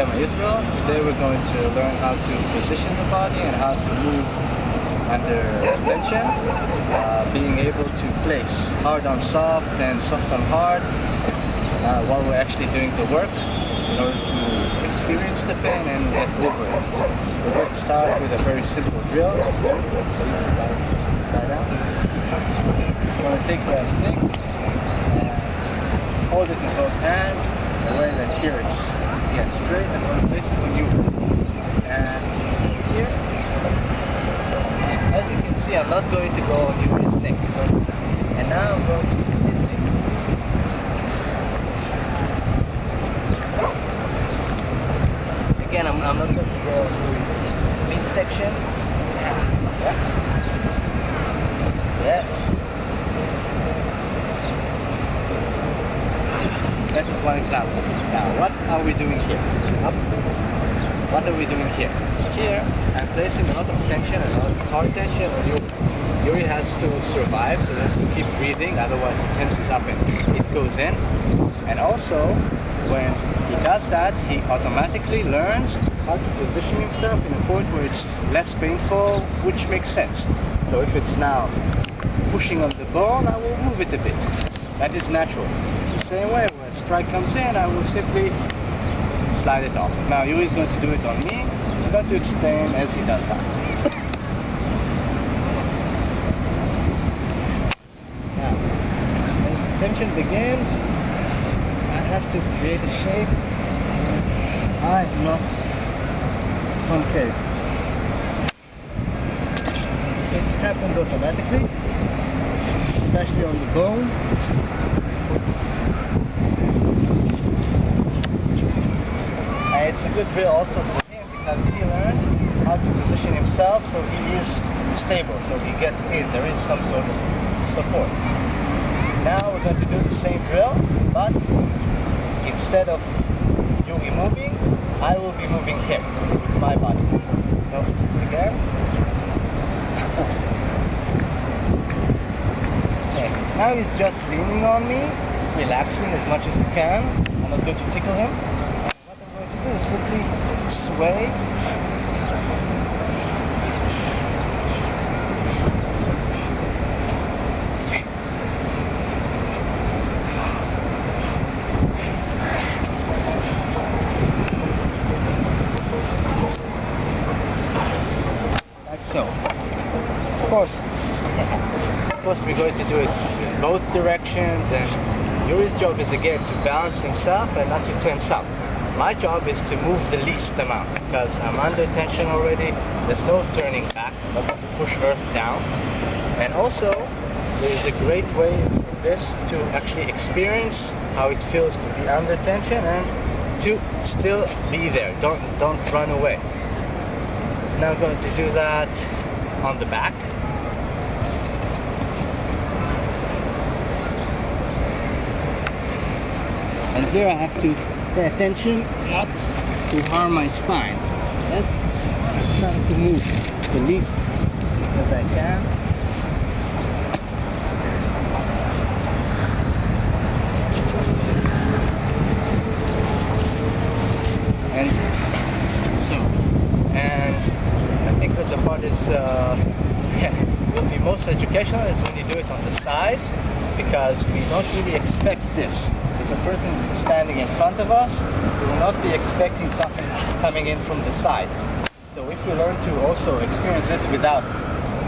Systema Israel. Today we're going to learn how to position the body and how to move under tension, being able to place hard on soft and soft on hard while we're actually doing the work in order to experience the pain and get over it. We're going to start with a very simple drill. Slide out. We're going to take the stick and hold it in both hands in a way that here it's straight, and we're going to place it on you. And here, as you can see, I'm not going to go on your neck. And now I'm going to again, I'm not going to go to midsection. Yes. That is one example. Now, what are we doing here? What are we doing here? Here, I'm placing a lot of tension, a lot of hard tension on Yuri. Yuri has to survive, so he has to keep breathing, otherwise he tenses up and it goes in. And also, when he does that, he automatically learns how to position himself in a point where it's less painful, which makes sense. So if it's now pushing on the bone, I will move it a bit. That is natural. The same way, when a strike comes in, I will simply slide it off. Now Yuri is going to do it on me. I'm going to explain as he does that. Now, as the tension begins, I have to create a shape where I'm not concave. It happens automatically, especially on the bone. It's a good drill also for him because he learns how to position himself so he is stable, so he gets in. There is some sort of support. Now we're going to do the same drill, but instead of Yuri moving, I will be moving him with my body. So again. Okay. Now he's just leaning on me, relaxing as much as he can. I'm not going to tickle him. Simply sway. Like so. Of course we're going to do it in both directions, and Yuri's job is again to balance himself and not to tense up. My job is to move the least amount because I'm under tension already. There's no turning back. I'm not going to push earth down. And also, there is a great way for this to actually experience how it feels to be under tension and to still be there. Don't run away. Now I'm going to do that on the back. And here I have to pay attention not to harm my spine. Yes? I'm trying to move the least as I can. And so, and I think that the part is will be most educational is when you do it on the side, because we don't really expect this. If a person is standing in front of us, we will not be expecting something coming in from the side. So if we learn to also experience this without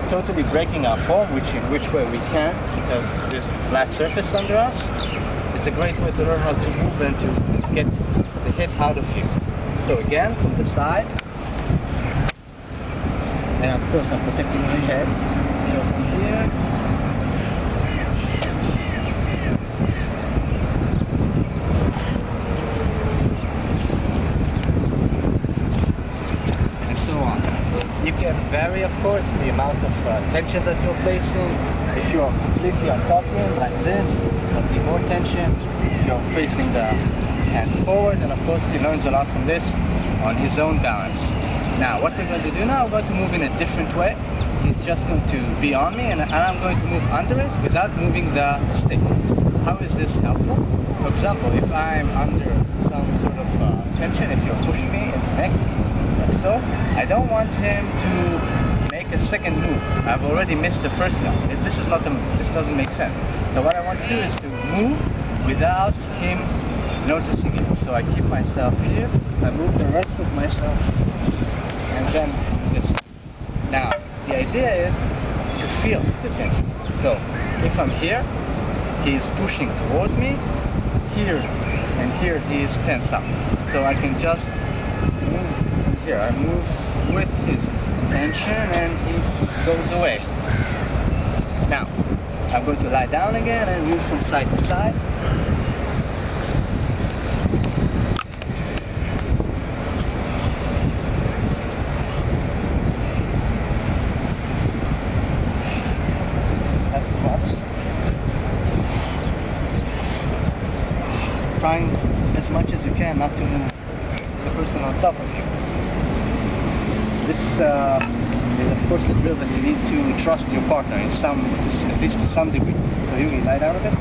totally breaking our form, in which way we can't, because there's a flat surface under us, it's a great way to learn how to move and to get the hit out of you. So again, from the side, and of course I'm protecting my head. So from here, you can vary, of course, the amount of tension that you're placing. If you're completely on top of him, like this, there'll be more tension. If you're facing the hands forward, and of course he learns a lot from this on his own balance. Now, what we're going to do now, we're going to move in a different way. He's just going to be on me, and I'm going to move under it without moving the stick. How is this helpful? For example, if I'm under some sort of tension if you're pushing me in the neck, like so. I don't want him to make a second move. I've already missed the first one. This doesn't make sense. So what I want to do is to move without him noticing it. So I keep myself here, I move the rest of myself, and then this. Now, the idea is to feel the tension. So, if I'm here, he's pushing towards me, here and here he is tense up. So I can just move here. I move with his tension and he goes away. Now, I'm going to lie down again and move from side to side. Trying as much as you can not to move the person on top of you. This is of course a drill that you need to trust your partner in at least to some degree. So you can lie down a bit.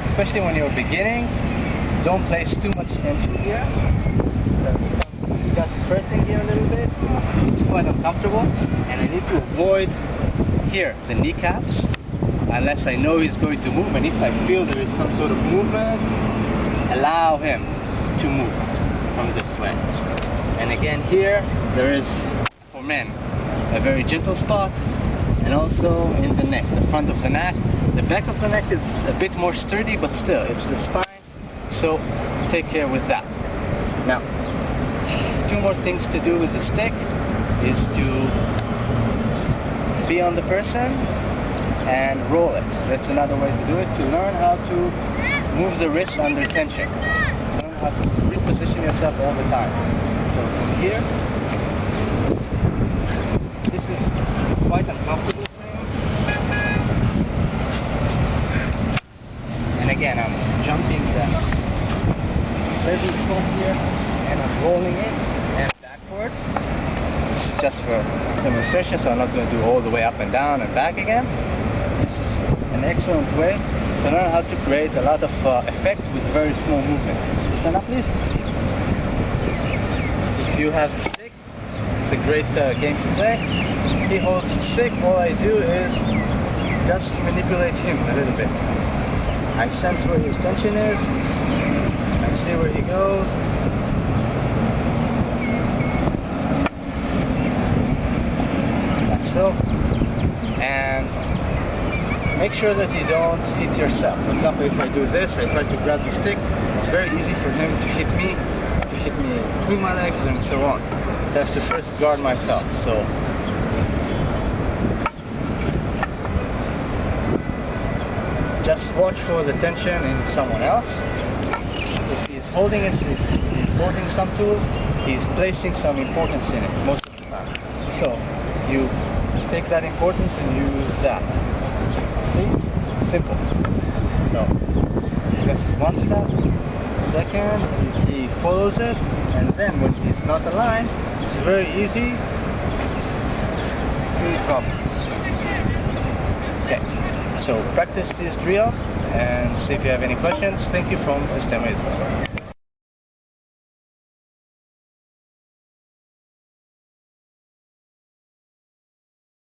Especially when you're beginning, don't place too much tension here. Just pressing here a little bit. It's quite uncomfortable, and I need to avoid here the kneecaps unless I know he's going to move, and if I feel there is some sort of movement, allow him to move from this way. And again here, there is, for men, a very gentle spot, and also in the neck, the front of the neck. The back of the neck is a bit more sturdy, but still, it's the spine, so take care with that. Now, two more things to do with the stick is to be on the person and roll it. That's another way to do it, to learn how to move the wrist under tension. Learn how to reposition yourself all the time. So from here, this is quite uncomfortable for me. And again, I'm jumping the present spot here, and I'm rolling it and backwards. This is just for demonstration, so I'm not going to do all the way up and down and back again. An excellent way to learn how to create a lot of effect with very small movement. Stand up, please. If you have the stick, it's a great game to play. He holds the stick. All I do is just manipulate him a little bit. I sense where his tension is. I see where he goes. Like so. And make sure that you don't hit yourself. For example, if I do this, I try to grab the stick, it's very easy for him to hit me between my legs and so on. So I have to first guard myself. So just watch for the tension in someone else. If he's holding it, if he's holding some tool, he's placing some importance in it most of the time. So you take that importance and use that. Simple. So, just one step, second, he follows it, and then when he's not aligned, it's very easy to drop. Okay, so practice these drills and see if you have any questions. Thank you from Systema Israel.